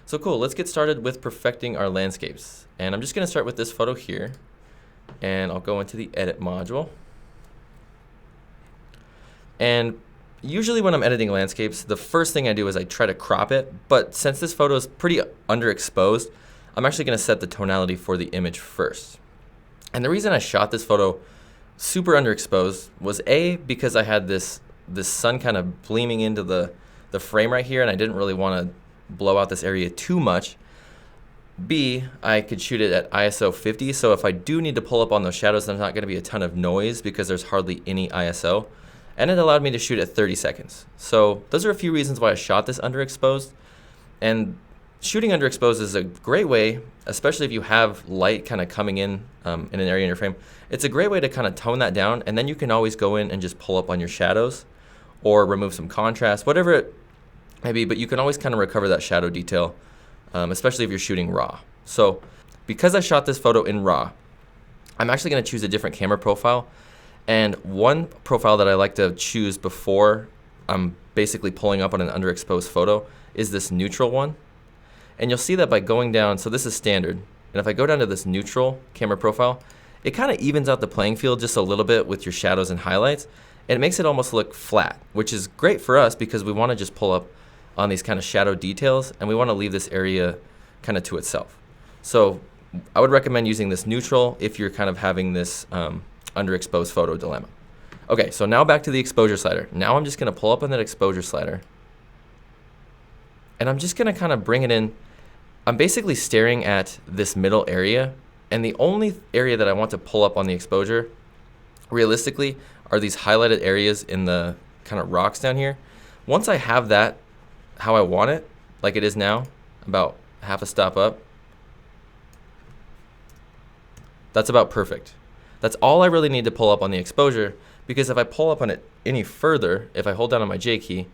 So cool, let's get started with perfecting our landscapes. And I'm just gonna start with this photo here, and I'll go into the edit module. And usually when I'm editing landscapes, the first thing I do is I try to crop it, but since this photo is pretty underexposed, I'm actually gonna set the tonality for the image first. And the reason I shot this photo super underexposed was because I had this sun kind of gleaming into the frame right here, and I didn't really wanna blow out this area too much. B, I could shoot it at ISO 50, so if I do need to pull up on those shadows, there's not gonna be a ton of noise because there's hardly any ISO. And it allowed me to shoot at 30 seconds. So those are a few reasons why I shot this underexposed. And shooting underexposed is a great way, especially if you have light kind of coming in an area in your frame. It's a great way to kind of tone that down, and then you can always go in and just pull up on your shadows or remove some contrast, whatever it may be, but you can always kind of recover that shadow detail, especially if you're shooting RAW. So because I shot this photo in RAW, I'm actually gonna choose a different camera profile. And one profile that I like to choose before I'm basically pulling up on an underexposed photo is this neutral one. And you'll see that by going down, so this is standard, and if I go down to this neutral camera profile, it kind of evens out the playing field just a little bit with your shadows and highlights, and it makes it almost look flat, which is great for us because we want to just pull up on these kind of shadow details, and we want to leave this area kind of to itself. So I would recommend using this neutral if you're kind of having this underexposed photo dilemma. Okay, so now back to the exposure slider. Now I'm just gonna pull up on that exposure slider, and I'm just gonna kind of bring it in. I'm basically staring at this middle area, and the only area that I want to pull up on the exposure, realistically, are these highlighted areas in the kind of rocks down here. Once I have that how I want it, like it is now, about half a stop up, that's about perfect. That's all I really need to pull up on the exposure, because if I pull up on it any further, if I hold down on my J key,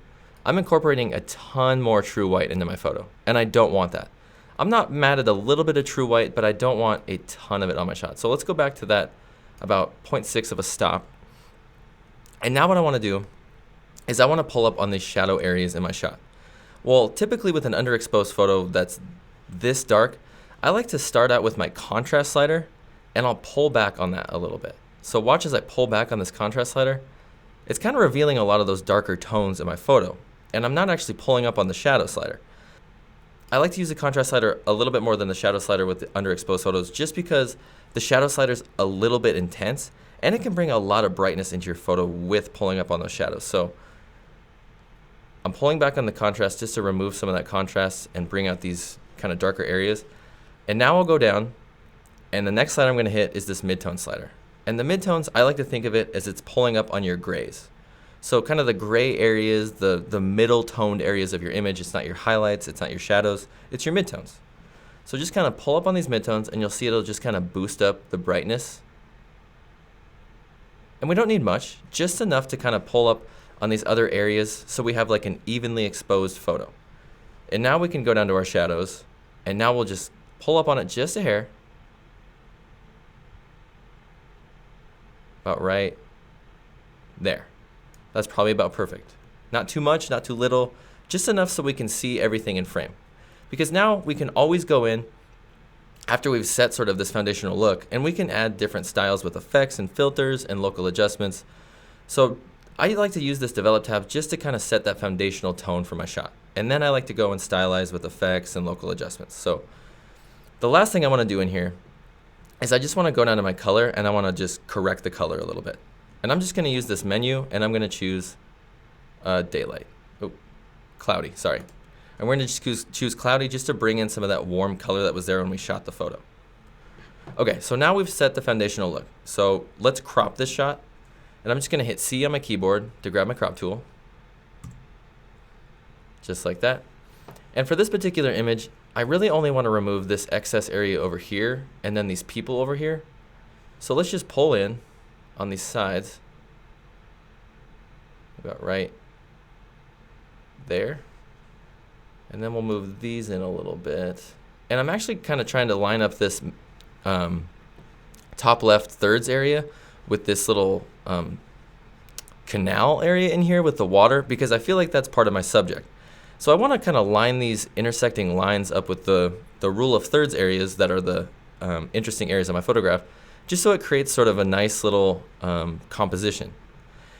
I'm incorporating a ton more true white into my photo, and I don't want that. I'm not mad at a little bit of true white, but I don't want a ton of it on my shot. So let's go back to that about 0.6 of a stop. And now what I want to do is I want to pull up on these shadow areas in my shot. Well, typically with an underexposed photo that's this dark, I like to start out with my contrast slider, and I'll pull back on that a little bit. So watch as I pull back on this contrast slider. It's kind of revealing a lot of those darker tones in my photo, and I'm not actually pulling up on the shadow slider. I like to use the contrast slider a little bit more than the shadow slider with the underexposed photos, just because the shadow slider's a little bit intense, and it can bring a lot of brightness into your photo with pulling up on those shadows. So I'm pulling back on the contrast just to remove some of that contrast and bring out these kind of darker areas. And now I'll go down, and the next slider I'm going to hit is this midtone slider. And the midtones, I like to think of it as it's pulling up on your grays. So kind of the gray areas, the middle toned areas of your image. It's not your highlights, it's not your shadows, it's your midtones. So just kind of pull up on these midtones, and you'll see it'll just kind of boost up the brightness. And we don't need much, just enough to kind of pull up on these other areas so we have like an evenly exposed photo. And now we can go down to our shadows, and now we'll just pull up on it just a hair. About right there. That's probably about perfect. Not too much, not too little, just enough so we can see everything in frame. Because now we can always go in after we've set sort of this foundational look, and we can add different styles with effects and filters and local adjustments. So I like to use this Develop tab just to kind of set that foundational tone for my shot. And then I like to go and stylize with effects and local adjustments. So the last thing I want to do in here is I just want to go down to my color, and I want to just correct the color a little bit. And I'm just going to use this menu, and I'm going to choose daylight. Oh, cloudy, sorry. And we're going to just choose cloudy just to bring in some of that warm color that was there when we shot the photo. Okay, so now we've set the foundational look. So let's crop this shot. And I'm just going to hit C on my keyboard to grab my crop tool. Just like that. And for this particular image, I really only want to remove this excess area over here and then these people over here. So let's just pull in on these sides about right there. And then we'll move these in a little bit. And I'm actually kind of trying to line up this top left thirds area with this little canal area in here with the water, because I feel like that's part of my subject. So I want to kind of line these intersecting lines up with the rule of thirds areas that are the interesting areas of my photograph, just so it creates sort of a nice little composition.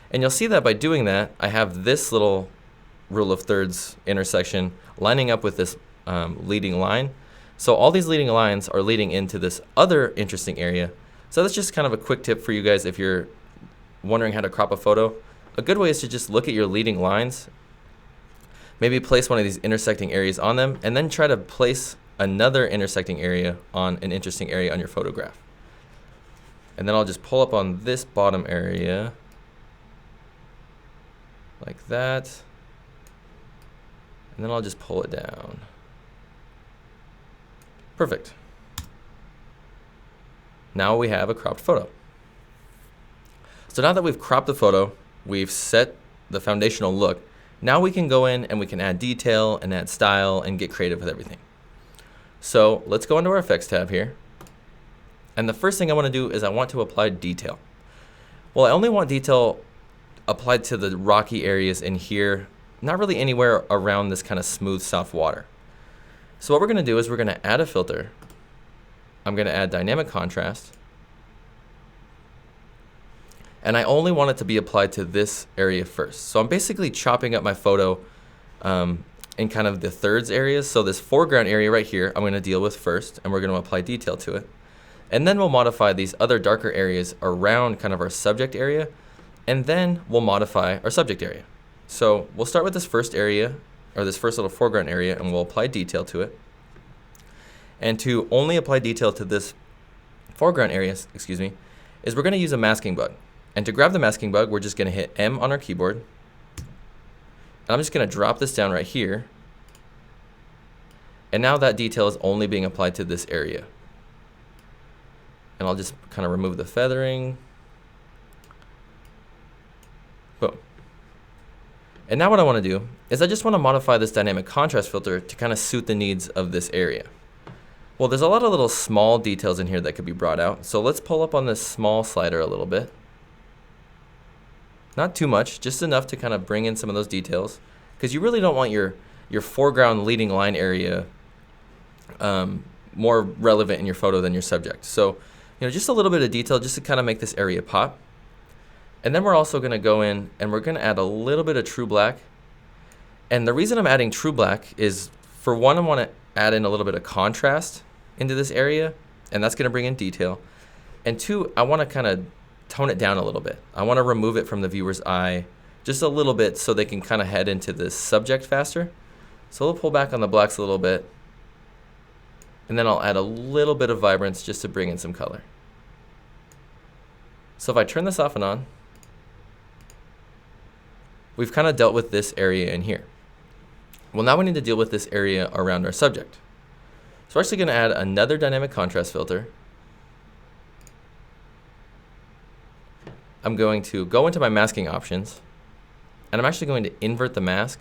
And you'll see that by doing that, I have this little rule of thirds intersection lining up with this leading line. So all these leading lines are leading into this other interesting area. So that's just kind of a quick tip for you guys if you're wondering how to crop a photo. A good way is to just look at your leading lines, maybe place one of these intersecting areas on them, and then try to place another intersecting area on an interesting area on your photograph. And then I'll just pull up on this bottom area like that, and then I'll just pull it down. Perfect. Now we have a cropped photo. So now that we've cropped the photo, we've set the foundational look, now we can go in and we can add detail and add style and get creative with everything. So let's go into our effects tab here. And the first thing I want to do is I want to apply detail. Well, I only want detail applied to the rocky areas in here, not really anywhere around this kind of smooth, soft water. So what we're going to do is we're going to add a filter. I'm going to add dynamic contrast. And I only want it to be applied to this area first. So I'm basically chopping up my photo in kind of the thirds areas. So this foreground area right here, I'm going to deal with first, and we're going to apply detail to it. And then we'll modify these other darker areas around kind of our subject area, and then we'll modify our subject area. So we'll start with this first area, or this first little foreground area, and we'll apply detail to it. And to only apply detail to this foreground area, is we're going to use a masking bug. And to grab the masking bug, we're just going to hit M on our keyboard. And I'm just going to drop this down right here. And now that detail is only being applied to this area. And I'll just kind of remove the feathering. Boom. And now what I want to do is I just want to modify this dynamic contrast filter to kind of suit the needs of this area. Well, there's a lot of little small details in here that could be brought out. So let's pull up on this small slider a little bit. Not too much, just enough to kind of bring in some of those details, because you really don't want your foreground leading line area more relevant in your photo than your subject. So, just a little bit of detail just to kind of make this area pop. And then we're also going to go in and we're going to add a little bit of true black. And the reason I'm adding true black is, for one, I want to add in a little bit of contrast into this area, and that's going to bring in detail. And two, I want to kind of tone it down a little bit. I want to remove it from the viewer's eye just a little bit so they can kind of head into this subject faster. So we'll pull back on the blacks a little bit, and then I'll add a little bit of vibrance just to bring in some color. So if I turn this off and on, we've kind of dealt with this area in here. Well, now we need to deal with this area around our subject. So we're actually going to add another dynamic contrast filter. I'm going to go into my masking options, and I'm actually going to invert the mask.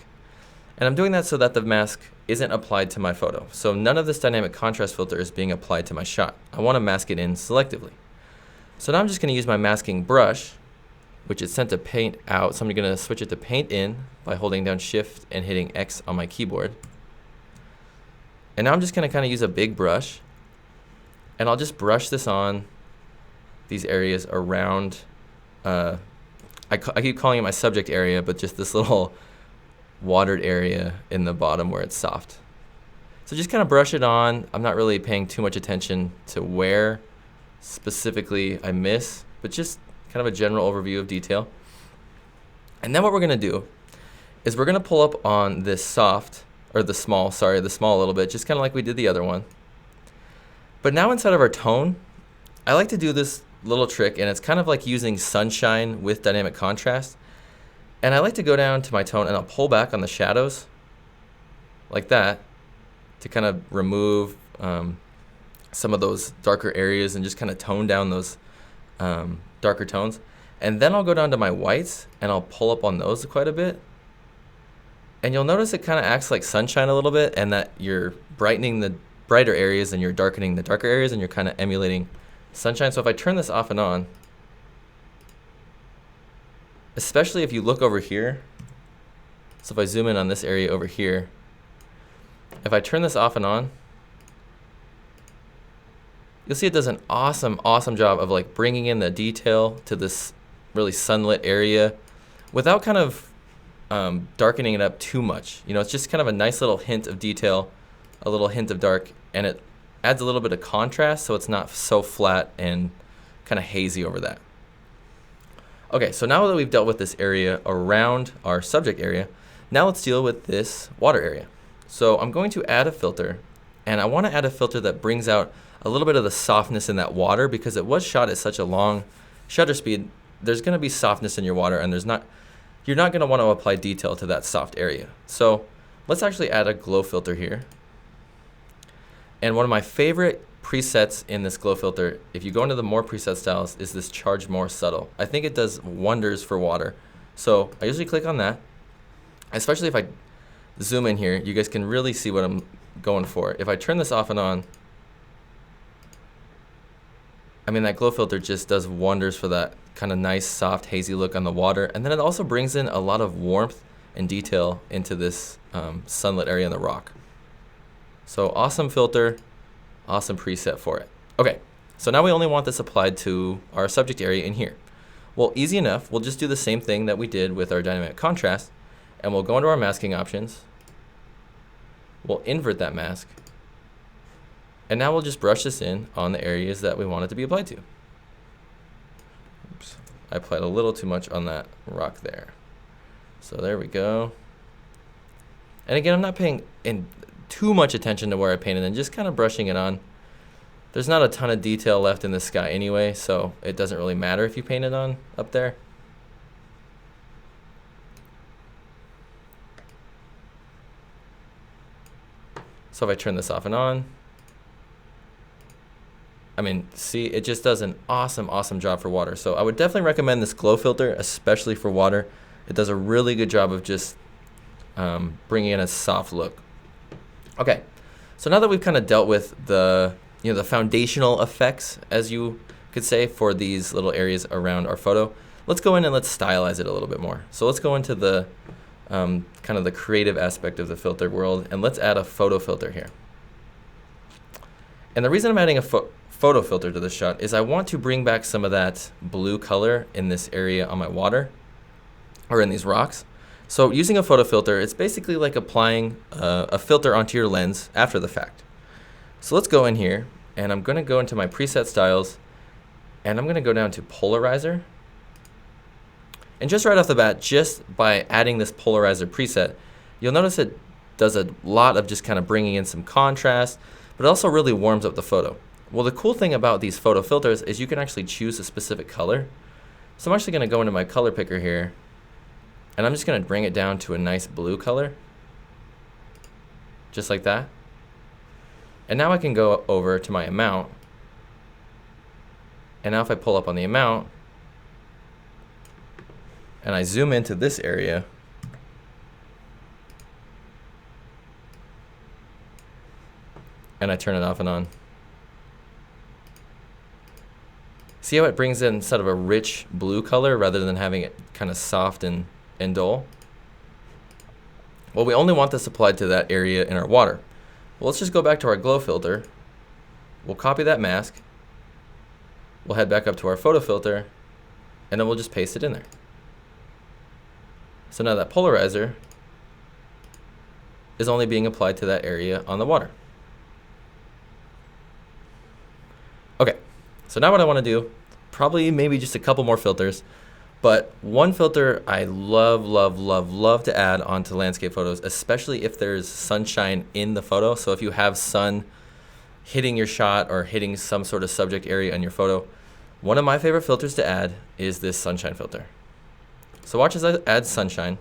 And I'm doing that so that the mask isn't applied to my photo. So none of this dynamic contrast filter is being applied to my shot. I want to mask it in selectively. So now I'm just going to use my masking brush, which is sent to paint out. So I'm going to switch it to paint in by holding down Shift and hitting X on my keyboard. And now I'm just going to kind of use a big brush, and I'll just brush this on these areas around. I keep calling it my subject area, but just this little watered area in the bottom where it's soft. So just kind of brush it on. I'm not really paying too much attention to where specifically I miss, but just kind of a general overview of detail. And then what we're going to do is we're going to pull up on this soft, or the small a little bit, just kind of like we did the other one. But now inside of our tone, I like to do this little trick, and it's kind of like using sunshine with dynamic contrast. And I like to go down to my tone and I'll pull back on the shadows like that to kind of remove some of those darker areas and just kind of tone down those darker tones. And then I'll go down to my whites and I'll pull up on those quite a bit. And you'll notice it kind of acts like sunshine a little bit, and that you're brightening the brighter areas and you're darkening the darker areas, and you're kind of emulating sunshine. So if I turn this off and on, especially if you look over here, So if I zoom in on this area over here, if I turn this off and on, you'll see it does an awesome job of like bringing in the detail to this really sunlit area without kind of darkening it up too much. You know, it's just kind of a nice little hint of detail, a little hint of dark, and it adds a little bit of contrast so it's not so flat and kind of hazy over that. Okay, so now that we've dealt with this area around our subject area, now let's deal with this water area. So I'm going to add a filter, and I want to add a filter that brings out a little bit of the softness in that water because it was shot at such a long shutter speed. There's going to be softness in your water, and you're not going to want to apply detail to that soft area. So let's actually add a glow filter here. And one of my favorite presets in this glow filter, if you go into the more preset styles, is this charge more subtle. I think it does wonders for water. So I usually click on that, especially if I zoom in here, you guys can really see what I'm going for. If I turn this off and on, I mean, that glow filter just does wonders for that kind of nice, soft, hazy look on the water. And then it also brings in a lot of warmth and detail into this sunlit area in the rock. So awesome filter, awesome preset for it. Okay, so now we only want this applied to our subject area in here. Well, easy enough. We'll just do the same thing that we did with our dynamic contrast, and we'll go into our masking options. We'll invert that mask. And now we'll just brush this in on the areas that we want it to be applied to. Oops, I applied a little too much on that rock there. So there we go. And again, I'm not paying in too much attention to where I painted and just kind of brushing it on. There's not a ton of detail left in the sky anyway, so it doesn't really matter if you paint it on up there. So if I turn this off and on, I mean, see, it just does an awesome job for water. So I would definitely recommend this glow filter, especially for water. It does a really good job of just bringing in a soft look. Okay, so now that we've kind of dealt with the foundational effects, as you could say, for these little areas around our photo, let's go in and let's stylize it a little bit more. So let's go into the kind of the creative aspect of the filter world, and let's add a photo filter here. And the reason I'm adding a photo filter to this shot is I want to bring back some of that blue color in this area on my water, or in these rocks. So using a photo filter, it's basically like applying a filter onto your lens after the fact. So let's go in here, and I'm going to go into my preset styles, and I'm going to go down to polarizer. And just right off the bat, just by adding this polarizer preset, you'll notice it does a lot of just kind of bringing in some contrast, but it also really warms up the photo. Well, the cool thing about these photo filters is you can actually choose a specific color. So I'm actually going to go into my color picker here, and I'm just going to bring it down to a nice blue color, just like that. And now I can go over to my amount, and now if I pull up on the amount, and I zoom into this area, and I turn it off and on, see how it brings in sort of a rich blue color rather than having it kind of soft and dull? Well, we only want this applied to that area in our water. Well, let's just go back to our glow filter. We'll copy that mask. We'll head back up to our photo filter, and then we'll just paste it in there. So now that polarizer is only being applied to that area on the water. Okay, so now what I want to do, probably maybe just a couple more filters, but one filter I love to add onto landscape photos, especially if there's sunshine in the photo. So if you have sun hitting your shot or hitting some sort of subject area on your photo, one of my favorite filters to add is this sunshine filter. So watch as I add sunshine.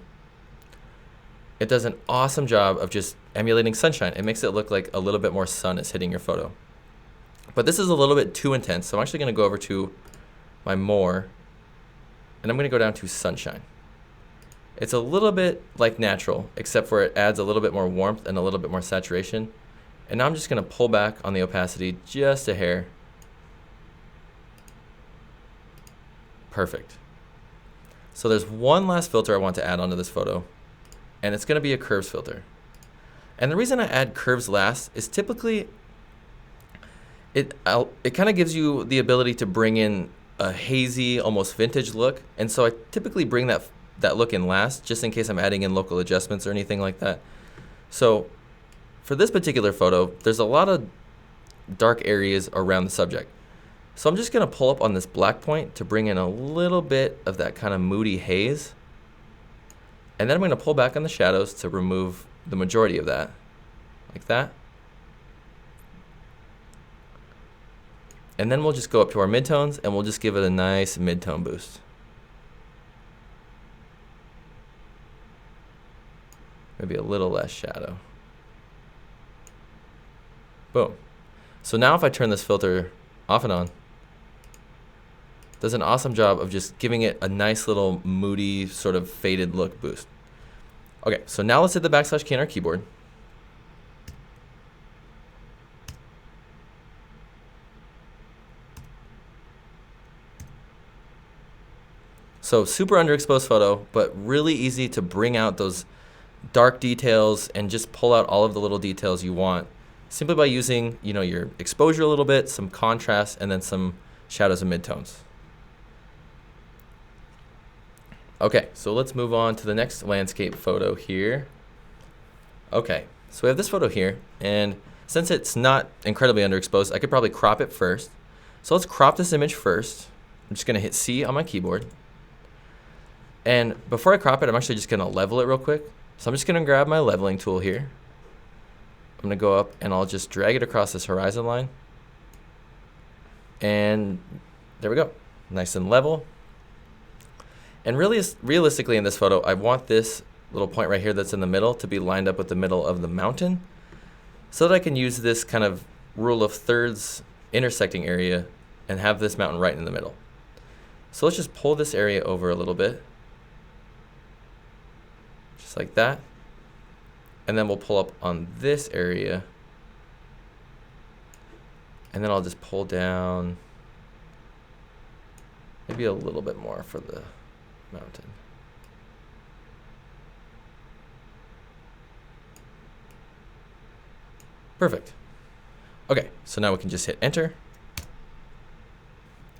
It does an awesome job of just emulating sunshine. It makes it look like a little bit more sun is hitting your photo. But this is a little bit too intense, so I'm actually going to go over to my more, and I'm going to go down to sunshine. It's a little bit like natural, except for it adds a little bit more warmth and a little bit more saturation. And now I'm just going to pull back on the opacity just a hair. Perfect. So there's one last filter I want to add onto this photo, and it's going to be a curves filter. And the reason I add curves last is typically it kind of gives you the ability to bring in a hazy, almost vintage look, and so I typically bring that look in last, just in case I'm adding in local adjustments or anything like that. So for this particular photo, there's a lot of dark areas around the subject. So I'm just going to pull up on this black point to bring in a little bit of that kind of moody haze. And then I'm going to pull back on the shadows to remove the majority of that, like that. And then we'll just go up to our midtones and we'll just give it a nice midtone boost. Maybe a little less shadow. Boom. So now if I turn this filter off and on, it does an awesome job of just giving it a nice little moody sort of faded look boost. Okay, so now let's hit the backslash key on our keyboard. So super underexposed photo, but really easy to bring out those dark details and just pull out all of the little details you want simply by using, your exposure a little bit, some contrast, and then some shadows and midtones. Okay, so let's move on to the next landscape photo here. Okay, so we have this photo here, and since it's not incredibly underexposed, I could probably crop it first. So let's crop this image first. I'm just gonna hit C on my keyboard. And before I crop it, I'm actually just gonna level it real quick. So I'm just gonna grab my leveling tool here. I'm gonna go up and I'll just drag it across this horizon line. And there we go, nice and level. And really, realistically in this photo, I want this little point right here that's in the middle to be lined up with the middle of the mountain so that I can use this kind of rule of thirds intersecting area and have this mountain right in the middle. So let's just pull this area over a little bit, just like that. And then we'll pull up on this area. And then I'll just pull down maybe a little bit more for the mountain. Perfect. Okay, so now we can just hit enter.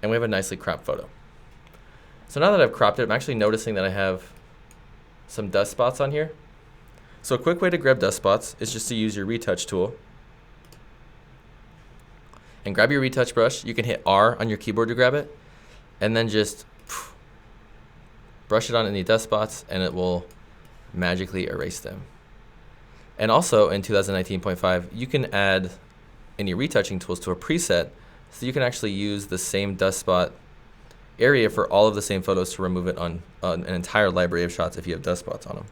And we have a nicely cropped photo. So now that I've cropped it, I'm actually noticing that I have some dust spots on here. So a quick way to grab dust spots is just to use your retouch tool. And grab your retouch brush. You can hit R on your keyboard to grab it. And then just brush it on any dust spots and it will magically erase them. And also in 2019.5, you can add any retouching tools to a preset so you can actually use the same dust spot area for all of the same photos to remove it on an entire library of shots if you have dust spots on them.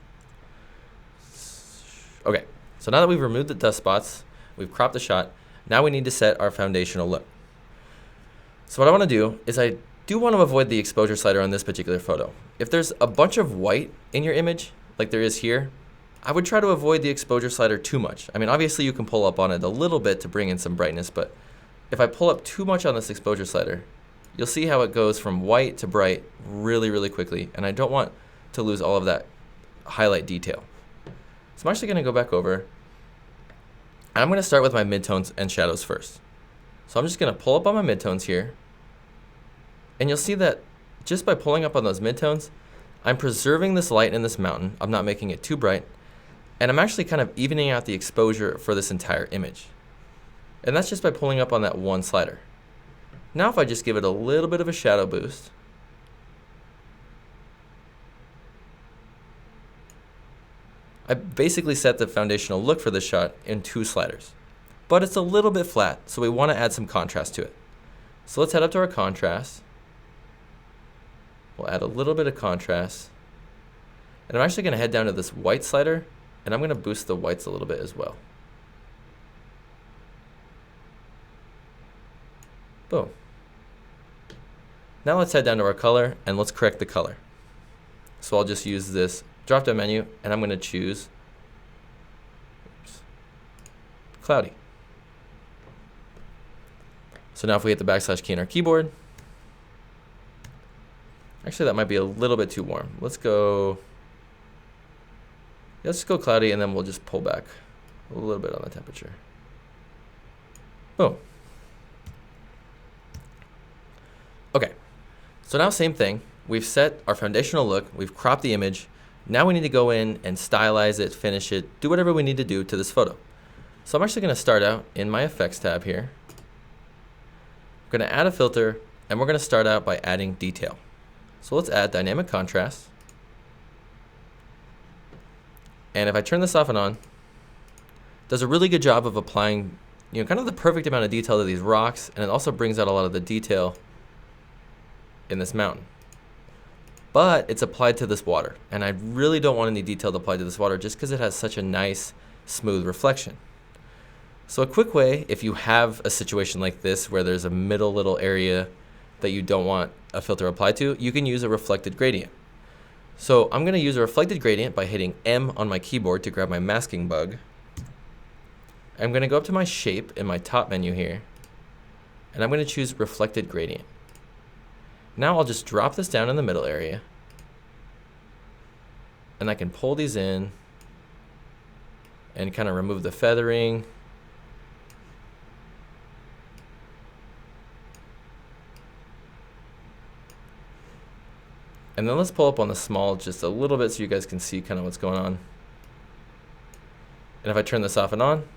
Okay, so now that we've removed the dust spots, we've cropped the shot, now we need to set our foundational look. So what I want to do is I do want to avoid the exposure slider on this particular photo. If there's a bunch of white in your image, like there is here, I would try to avoid the exposure slider too much. I mean, obviously you can pull up on it a little bit to bring in some brightness, but if I pull up too much on this exposure slider, you'll see how it goes from white to bright really, really quickly, and I don't want to lose all of that highlight detail. So I'm actually going to go back over, and I'm going to start with my midtones and shadows first. So I'm just going to pull up on my midtones here, and you'll see that just by pulling up on those midtones, I'm preserving this light in this mountain. I'm not making it too bright, and I'm actually kind of evening out the exposure for this entire image. And that's just by pulling up on that one slider. Now if I just give it a little bit of a shadow boost, I basically set the foundational look for this shot in 2 sliders. But it's a little bit flat, so we want to add some contrast to it. So let's head up to our contrast. We'll add a little bit of contrast. And I'm actually going to head down to this white slider, and I'm going to boost the whites a little bit as well. Boom. Now let's head down to our color and let's correct the color. So I'll just use this drop down menu and I'm going to choose cloudy. So now if we hit the backslash key on our keyboard, actually that might be a little bit too warm. Let's go Let's just go cloudy, and then we'll just pull back a little bit on the temperature. Boom. Okay, so now same thing. We've set our foundational look, we've cropped the image. Now we need to go in and stylize it, finish it, do whatever we need to do to this photo. So I'm actually going to start out in my effects tab here. I'm going to add a filter, and we're going to start out by adding detail. So let's add dynamic contrast. And if I turn this off and on, it does a really good job of applying, kind of the perfect amount of detail to these rocks, and it also brings out a lot of the detail in this mountain. But it's applied to this water, and I really don't want any detail applied to this water just because it has such a nice, smooth reflection. So a quick way, if you have a situation like this where there's a middle little area that you don't want a filter applied to, you can use a reflected gradient. So I'm going to use a reflected gradient by hitting M on my keyboard to grab my masking bug. I'm going to go up to my shape in my top menu here, and I'm going to choose reflected gradient. Now I'll just drop this down in the middle area, and I can pull these in and kind of remove the feathering. And then let's pull up on the small just a little bit so you guys can see kind of what's going on. And if I turn this off and on,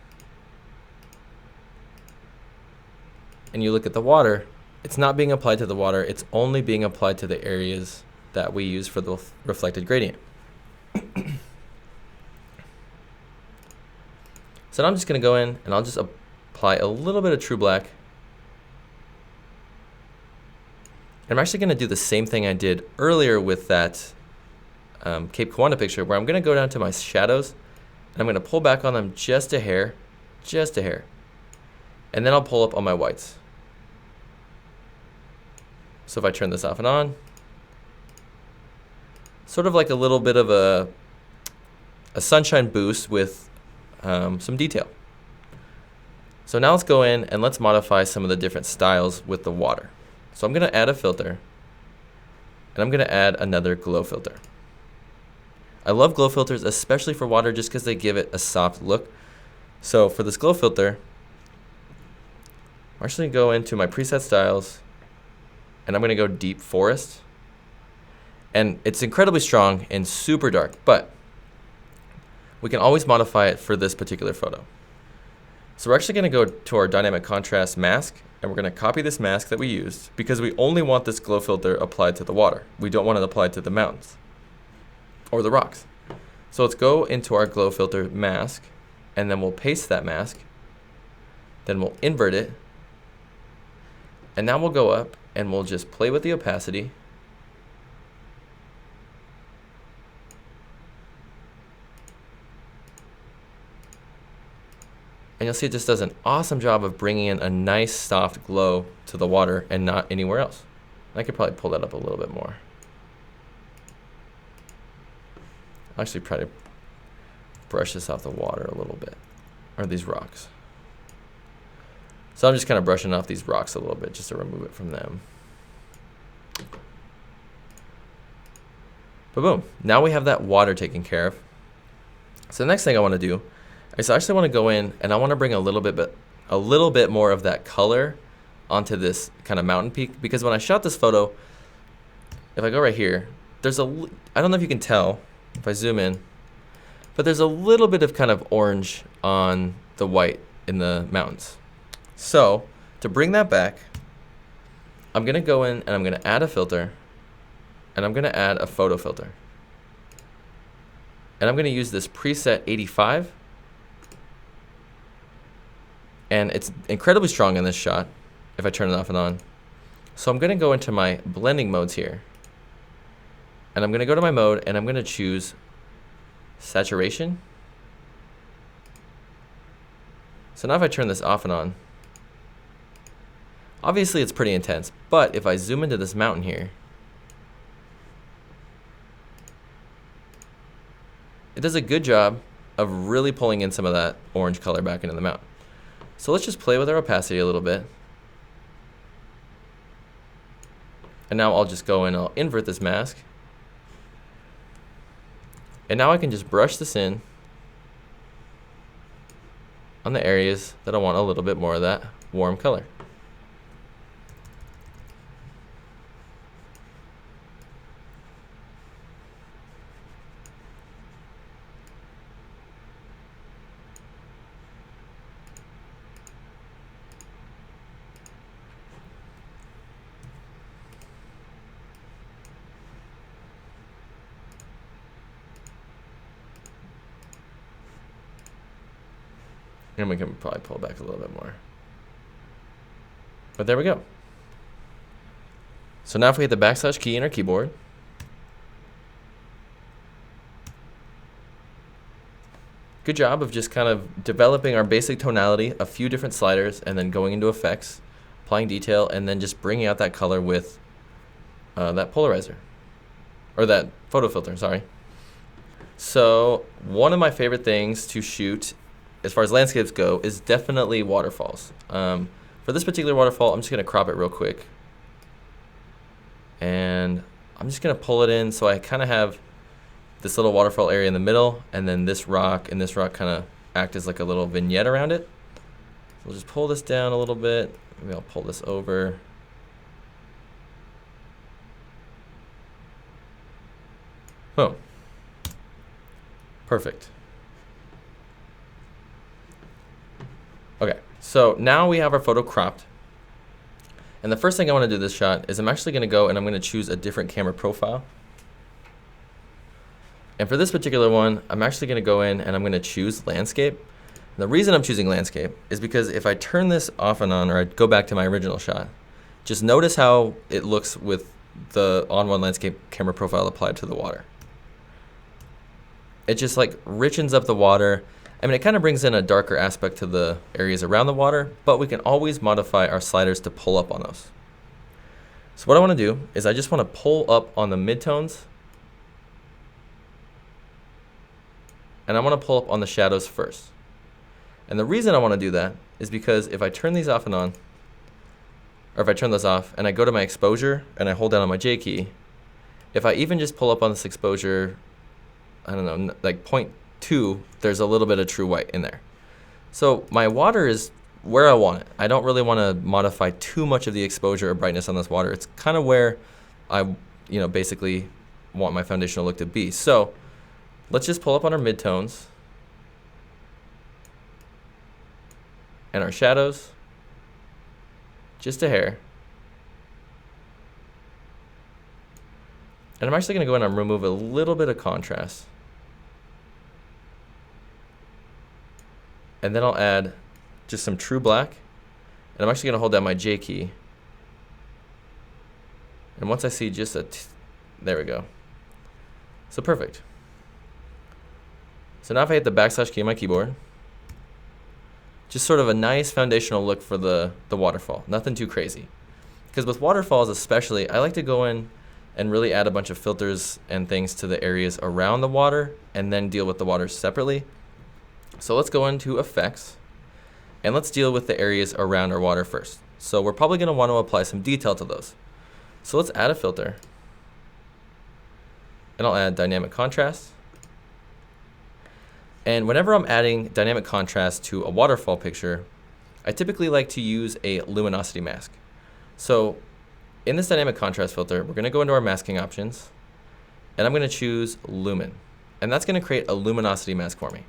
and you look at the water, it's not being applied to the water, it's only being applied to the areas that we use for the reflected gradient. So now I'm just going to go in and I'll just apply a little bit of true black. I'm actually going to do the same thing I did earlier with that Cape Kiwanda picture, where I'm going to go down to my shadows, and I'm going to pull back on them just a hair, and then I'll pull up on my whites. So if I turn this off and on, sort of like a little bit of a sunshine boost with some detail. So now let's go in and let's modify some of the different styles with the water. So I'm going to add a filter, and I'm going to add another glow filter. I love glow filters, especially for water, just because they give it a soft look. So for this glow filter, I'm actually going to go into my preset styles, and I'm going to go deep forest. And it's incredibly strong and super dark, but we can always modify it for this particular photo. So we're actually going to go to our dynamic contrast mask, and we're going to copy this mask that we used because we only want this glow filter applied to the water. We don't want it applied to the mountains or the rocks. So let's go into our glow filter mask, and then we'll paste that mask. Then we'll invert it. And now we'll go up and we'll just play with the opacity. And you'll see it just does an awesome job of bringing in a nice soft glow to the water and not anywhere else. I could probably pull that up a little bit more. I'll actually try to brush this off the water a little bit, or these rocks. So I'm just kind of brushing off these rocks a little bit just to remove it from them. But boom, now we have that water taken care of. So the next thing I want to do is I actually want to go in and I want to bring a little bit more of that color onto this kind of mountain peak, because when I shot this photo, if I go right here, I don't know if you can tell if I zoom in, but there's a little bit of kind of orange on the white in the mountains. So to bring that back, I'm going to go in and I'm going to add a filter, and I'm going to add a photo filter. And I'm going to use this preset 85. And it's incredibly strong in this shot if I turn it off and on. So I'm going to go into my blending modes here. And I'm going to go to my mode and I'm going to choose saturation. So now if I turn this off and on, obviously it's pretty intense, but if I zoom into this mountain here, it does a good job of really pulling in some of that orange color back into the mountain. So let's just play with our opacity a little bit. And now I'll just go and I'll invert this mask. And now I can just brush this in on the areas that I want a little bit more of that warm color. And we can probably pull back a little bit more. But there we go. So now if we hit the backslash key in our keyboard, good job of just kind of developing our basic tonality, a few different sliders, and then going into effects, applying detail, and then just bringing out that color with that polarizer, or that photo filter, sorry. So one of my favorite things to shoot as far as landscapes go is definitely waterfalls. For this particular waterfall, I'm just gonna crop it real quick. And I'm just gonna pull it in so I kind of have this little waterfall area in the middle, and then this rock and this rock kind of act as like a little vignette around it. So we'll just pull this down a little bit. Maybe I'll pull this over. Oh, perfect. Okay, so now we have our photo cropped. And the first thing I want to do this shot is I'm actually going to go and I'm going to choose a different camera profile. And for this particular one, I'm actually going to go in and I'm going to choose landscape. And the reason I'm choosing landscape is because if I turn this off and on, or I go back to my original shot, just notice how it looks with the ON1 landscape camera profile applied to the water. It just like richens up the water. I mean, it kind of brings in a darker aspect to the areas around the water, but we can always modify our sliders to pull up on those. So what I want to do is I just want to pull up on the midtones, and I want to pull up on the shadows first. And the reason I want to do that is because if I turn these off and on, or if I turn those off and I go to my exposure and I hold down on my J key, if I even just pull up on this exposure, I don't know, like 0.2, there's a little bit of true white in there. So my water is where I want it. I don't really want to modify too much of the exposure or brightness on this water. It's kind of where I, basically want my foundational look to be. So let's just pull up on our midtones and our shadows, just a hair. And I'm actually going to go in and remove a little bit of contrast. And then I'll add just some true black. And I'm actually going to hold down my J key. And once I see just there we go. So perfect. So now if I hit the backslash key on my keyboard, just sort of a nice foundational look for the waterfall. Nothing too crazy. Because with waterfalls especially, I like to go in and really add a bunch of filters and things to the areas around the water and then deal with the water separately. So let's go into effects and let's deal with the areas around our water first. So we're probably going to want to apply some detail to those. So let's add a filter, and I'll add dynamic contrast. And whenever I'm adding dynamic contrast to a waterfall picture, I typically like to use a luminosity mask. So in this dynamic contrast filter, we're going to go into our masking options, and I'm going to choose lumen. And that's going to create a luminosity mask for me.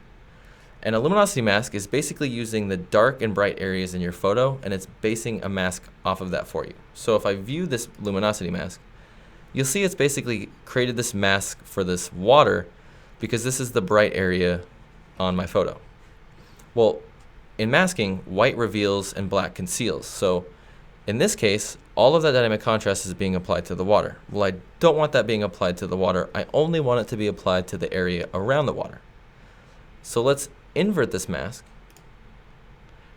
And a luminosity mask is basically using the dark and bright areas in your photo, and it's basing a mask off of that for you. So if I view this luminosity mask, you'll see it's basically created this mask for this water because this is the bright area on my photo. Well, in masking, white reveals and black conceals. So in this case, all of that dynamic contrast is being applied to the water. Well, I don't want that being applied to the water. I only want it to be applied to the area around the water. So let's invert this mask.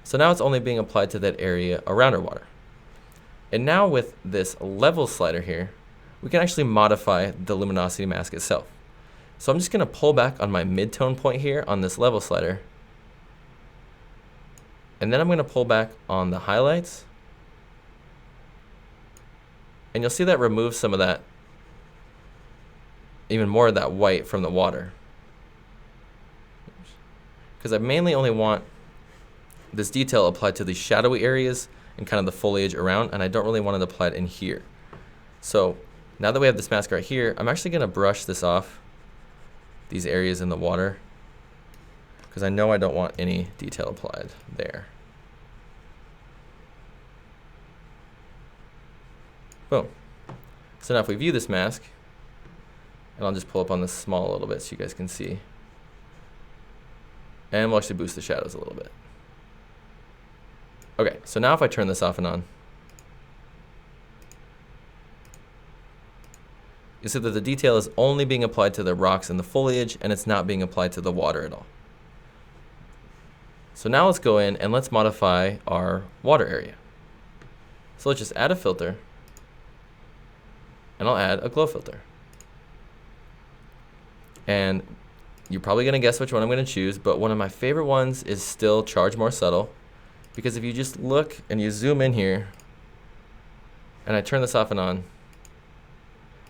So now it's only being applied to that area around our water. And now with this level slider here, we can actually modify the luminosity mask itself. So I'm just going to pull back on my mid-tone point here on this level slider. And then I'm going to pull back on the highlights. And you'll see that removes some of that, even more of that white from the water. because I mainly only want this detail applied to the shadowy areas and kind of the foliage around, and I don't really want it applied in here. So now that we have this mask right here, I'm actually going to brush this off, these areas in the water, because I know I don't want any detail applied there. Boom. So now if we view this mask, and I'll just pull up on this small a little bit so you guys can see, and we'll actually boost the shadows a little bit. Okay, so now if I turn this off and on, you see that the detail is only being applied to the rocks and the foliage, and it's not being applied to the water at all. So now let's go in and let's modify our water area. So let's just add a filter, and I'll add a glow filter. And you're probably going to guess which one I'm going to choose, but one of my favorite ones is still Charge More Subtle, because if you just look and you zoom in here, and I turn this off and on,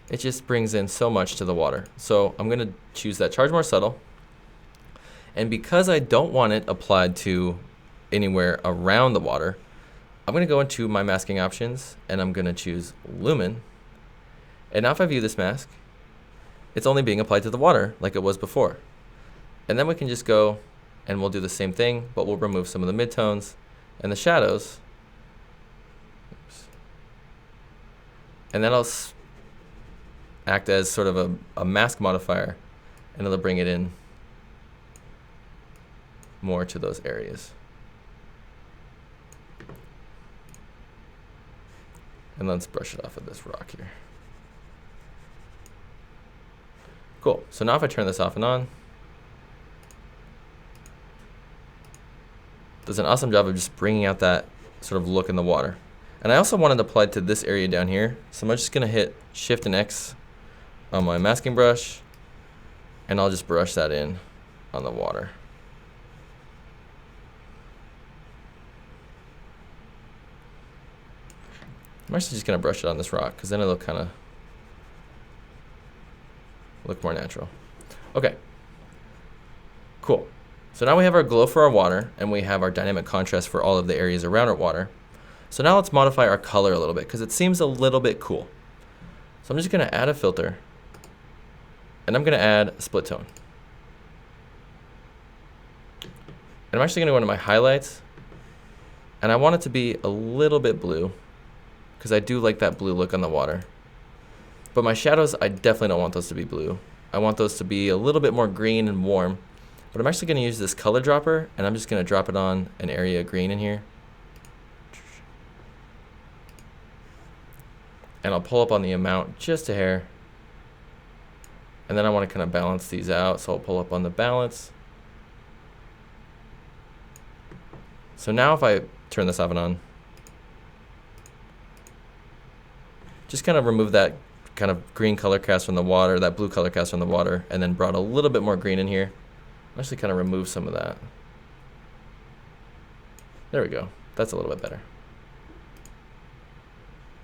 it just brings in so much to the water. So I'm going to choose that Charge More Subtle. And because I don't want it applied to anywhere around the water, I'm going to go into my masking options, and I'm going to choose Lumen. And now if I view this mask, it's only being applied to the water like it was before. And then we can just go and we'll do the same thing, but we'll remove some of the midtones and the shadows. Oops. And that'll act as sort of a mask modifier, and it'll bring it in more to those areas. And let's brush it off of this rock here. Cool. So now if I turn this off and on, does an awesome job of just bringing out that sort of look in the water. And I also wanted to apply to this area down here, so I'm just going to hit Shift and X on my masking brush, and I'll just brush that in on the water. I'm actually just going to brush it on this rock, because then it'll kind of look more natural. Okay, cool. So now we have our glow for our water, and we have our dynamic contrast for all of the areas around our water. So now let's modify our color a little bit, because it seems a little bit cool. So I'm just going to add a filter, and I'm going to add a split tone. And I'm actually going to go into my highlights, and I want it to be a little bit blue, because I do like that blue look on the water. But my shadows, I definitely don't want those to be blue. I want those to be a little bit more green and warm. But I'm actually going to use this color dropper, and I'm just going to drop it on an area of green in here. And I'll pull up on the amount just a hair. And then I want to kind of balance these out, so I'll pull up on the balance. So now if I turn this off and on, just kind of remove that kind of green color cast from the water, that blue color cast from the water, and then brought a little bit more green in here. I'll actually kind of remove some of that. There we go. That's a little bit better.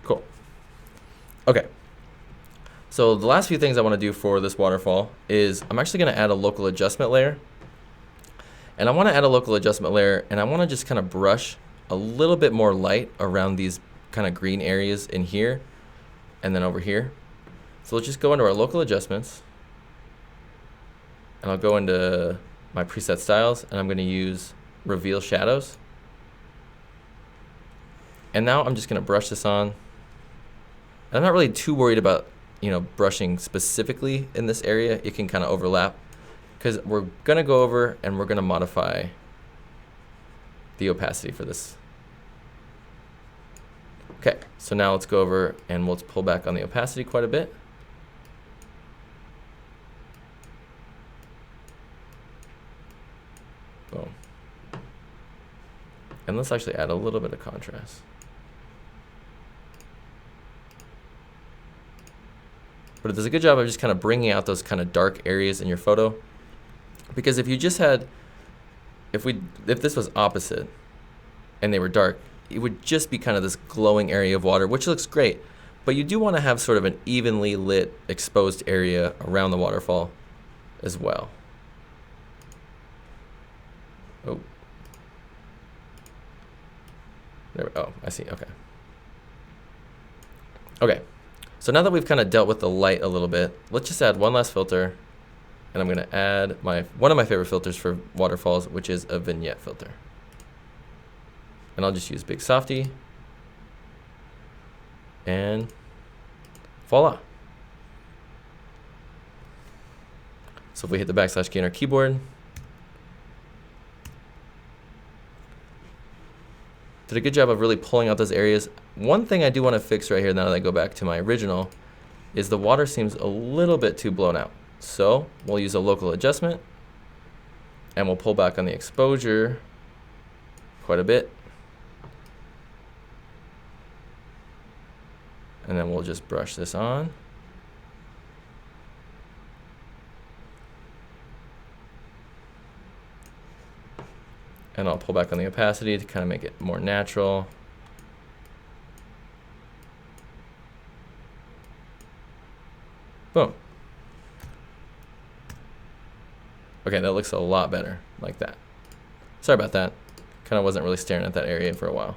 Cool. Okay. So the last few things I want to do for this waterfall is I'm actually going to add a local adjustment layer. And I want to add a local adjustment layer, and I want to just kind of brush a little bit more light around these kind of green areas in here and then over here. So let's just go into our local adjustments, and I'll go into my preset styles, and I'm going to use reveal shadows. And now I'm just going to brush this on. And I'm not really too worried about, brushing specifically in this area. It can kind of overlap, because we're going to go over and we're going to modify the opacity for this. Okay, so now let's go over and we'll pull back on the opacity quite a bit. Boom. And let's actually add a little bit of contrast. But it does a good job of just kind of bringing out those kind of dark areas in your photo. Because if you just had, if this was opposite and they were dark, it would just be kind of this glowing area of water, which looks great. But you do want to have sort of an evenly lit, exposed area around the waterfall as well. Oh. Oh, I see. Okay. Okay. So now that we've kind of dealt with the light a little bit, let's just add one last filter. And I'm going to add one of my favorite filters for waterfalls, which is a vignette filter. And I'll just use Big Softy. And voila. So if we hit the backslash key on our keyboard, did a good job of really pulling out those areas. One thing I do want to fix right here now that I go back to my original is the water seems a little bit too blown out. So we'll use a local adjustment and we'll pull back on the exposure quite a bit. And then we'll just brush this on. And I'll pull back on the opacity to kind of make it more natural. Boom. Okay, that looks a lot better like that. Sorry about that. Kind of wasn't really staring at that area for a while.